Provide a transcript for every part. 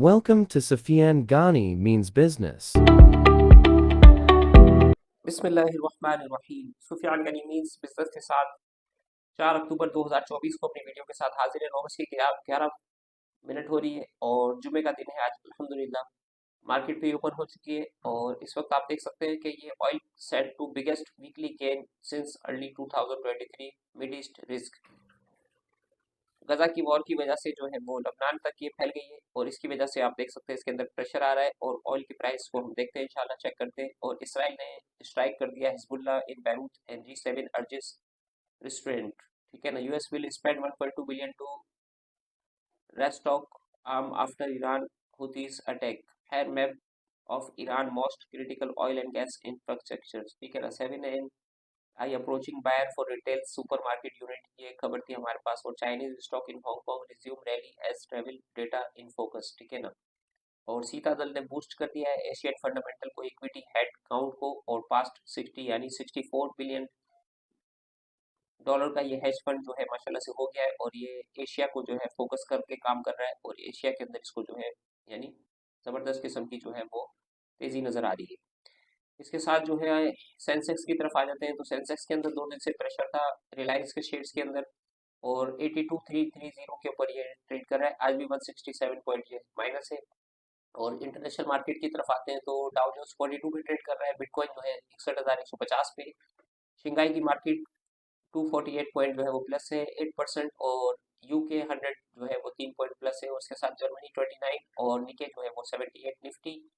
Welcome to Sufyan Ghani Means Business. बिस्मिल्लाहिर्रहमानिर्रहीम। Sufiyan Ghani means business के साथ 4 अक्टूबर 2024 को अपनी वीडियो के साथ हाजिर है। 9:11 हो रही है और जुमे का दिन है आज। अल्हम्दुलिल्लाह मार्केट भी ओपन हो चुकी है और इस वक्त आप देख सकते हैं कि ये oil set to biggest weekly gain since early 2023 mid east risk. Gaza की वॉर की वजह से जो है वो लबनान तक ये फैल गई है और इसकी वजह से आप देख सकते हैं इसके अंदर प्रेशर आ रहा है और ऑयल की प्राइस को हम देखते हैं, इंशाल्लाह चेक करते हैं। और इसराइल ने स्ट्राइक कर दिया Hezbollah in Beirut and G7 urges restraint. ठीक है ना। US will spend 1.2 billion to restock arm after Iran Houthis attack. है map of Iran most critical oil and gas infrastructure. ठीक है ना। 7 I approaching buyer for retail supermarket unit, ये खबर थी हमारे पास। और Chinese stock in Hong Kong resume rally as travel data in focus. ठीक है ना। और सीता दल ने बूस्ट कर दिया है एशियन फंडामेंटल को, इक्विटी हेड काउंट को, और पास्ट 60 यानी $64 बिलियन का ये हेज फंड जो है माशाल्लाह से हो गया है और ये एशिया को जो है फोकस करके काम कर रहा है और एशिया के अंदर इसको जो है यानी जबरदस्त किस्म की जो है वो तेजी नजर आ रही है। इसके साथ जो है सेंसेक्स की तरफ आ जाते हैं तो सेंसेक्स के अंदर 2 दिन से प्रेशर था रिलायंस के शेयर्स के अंदर और 82,330 के ऊपर ये ट्रेड कर रहा है। आज भी 167 पॉइंट ये माइनस है। और इंटरनेशनल मार्केट की तरफ आते हैं तो डाउ जोन्स 42 पे ट्रेड कर रहा है, बिटकॉइन जो है 61,150 पे। शंघाई की मार्केट 248 पॉइंट जो है वो प्लस है 8%। और यूके 100 जो है वो 3 पॉइंट प्लस है और उसके साथ जर्मनी 29 और निके जो है वो 78। निफ्टी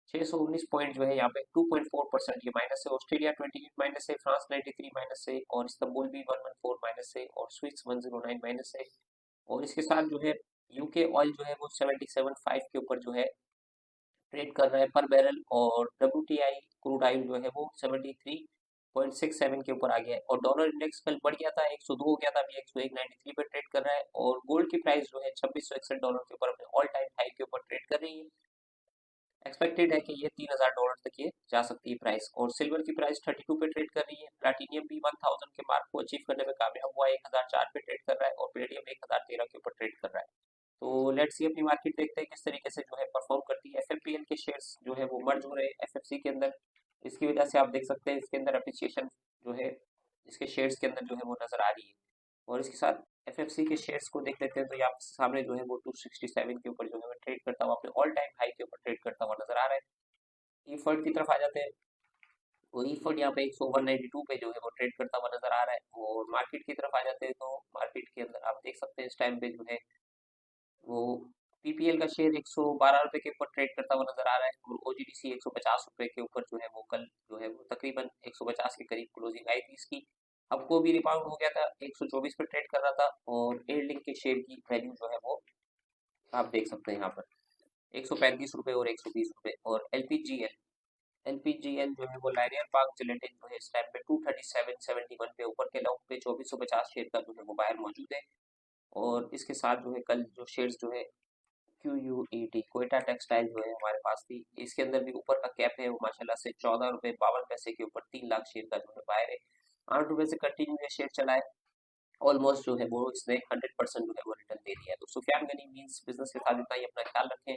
619 पॉइंट जो है यहाँ पे 2.4% ये माइनस है। ऑस्ट्रेलिया 28 माइनस है, फ्रांस 93 माइनस है और इस्तांबुल भी 114 माइनस है और स्विस 109 माइनस है। और इसके साथ जो है यूके ऑयल जो है वो 77.5 के ऊपर जो है ट्रेड कर रहा है पर बैरल। और WTI क्रूड ऑयल जो है वो 73.67 के ऊपर आ गया है। और डॉलर इंडेक्स कल बढ़ गया था, 102 हो गया था, अभी 101.93 पे ट्रेड कर रहा है। और गोल्ड की प्राइस जो है $2661 के ऊपर अपने ऑल टाइम हाई के ऊपर ट्रेड कर रही है। एक्सपेक्टेड है कि ये $3000 तक ये जा सकती है प्राइस। और सिल्वर की प्राइस 32 पे ट्रेड कर रही है। प्लेटिनियम भी 1000 के मार्क को अचीव करने में कामयाब हुआ, 1004 पे ट्रेड कर रहा है। और पेरिडियम 1013 के ऊपर ट्रेड कर रहा है। तो लेट्स सी अपनी मार्केट देखते हैं किस तरीके से जो है परफॉर्म करती है। एफएफपीएल के शेयर्स जो है वो मर्ज हो रहे हैं एफएफसी के अंदर, इसकी वजह से आप देख सकते हैं इसके अंदर अप्रिसिएशन जो है इसके शेयर्स के अंदर जो है वो नजर आ रही है। और इसके साथ एफएफसी के शेयर्स को देख लेते हैं तो यहाँ सामने जो है वो 267 के ऊपर जो है वो ट्रेड करता हुआ अपने ऑल टाइम हाई के ऊपर ट्रेड करता हुआ नजर आ रहा है। ई फर्ड की तरफ आ जाते हैं। वो ई फर्ड यहाँ पे 192 पे जो है वो ट्रेड करता हुआ नजर आ रहा है। और मार्केट की तरफ आ जाते हैं तो मार्केट के अंदर आप देख सकते हैं इस टाइम पे जो है वो पीपीएल का शेयर 112 रुपए के ऊपर ट्रेड करता हुआ नजर आ रहा है। और ओजीडीसी 150 रुपए के ऊपर जो है वो कल जो है वो तकरीबन 150 के करीब क्लोजिंग आई थी इसकी। अब को भी रिबाउंड हो गया था, 124 पे ट्रेड कर रहा था। और एयरलिंक के शेयर की वैल्यू जो है वो आप देख सकते हैं यहाँ पर 135 रुपए और 120 रुपए। और एलपीजीएल जो है वो लाइनियर पार्क जिलेटिन जो है इस टाइम पे 237.71 पे ऊपर के लेवल पे 2450 शेयर का जो है वो बायर मौजूद है। और इसके साथ जो है कल जो शेयर्स जो है QUET कोयटा टेक्सटाइल जो है हमारे पास थी, इसके अंदर भी ऊपर का कैप है वो माशाल्लाह से 14 रुपए 52 पैसे के ऊपर 3 लाख शेयर का जो है बायर है। 8 रुपए से कंटिन्यू ये शेयर चला है। ऑलमोस्ट जो है वो इसने 100% जो है वो रिटर्न दे दिया है। तो सुफियान गनी मीन्स बिजनेस के साथ इतना ही, अपना ख्याल रखें,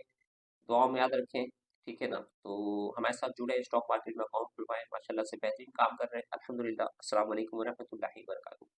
दुआओं में याद रखें। ठीक है ना। तो हमारे साथ जुड़े स्टॉक मार्केट में अकाउंट खुलवाएं, माशाल्लाह से बेहतरीन काम कर रहे हैं अल्हम्दुलिल्लाह। अस्सलाम वालेकुम वरहमतुल्लाहि वबरकातुहू।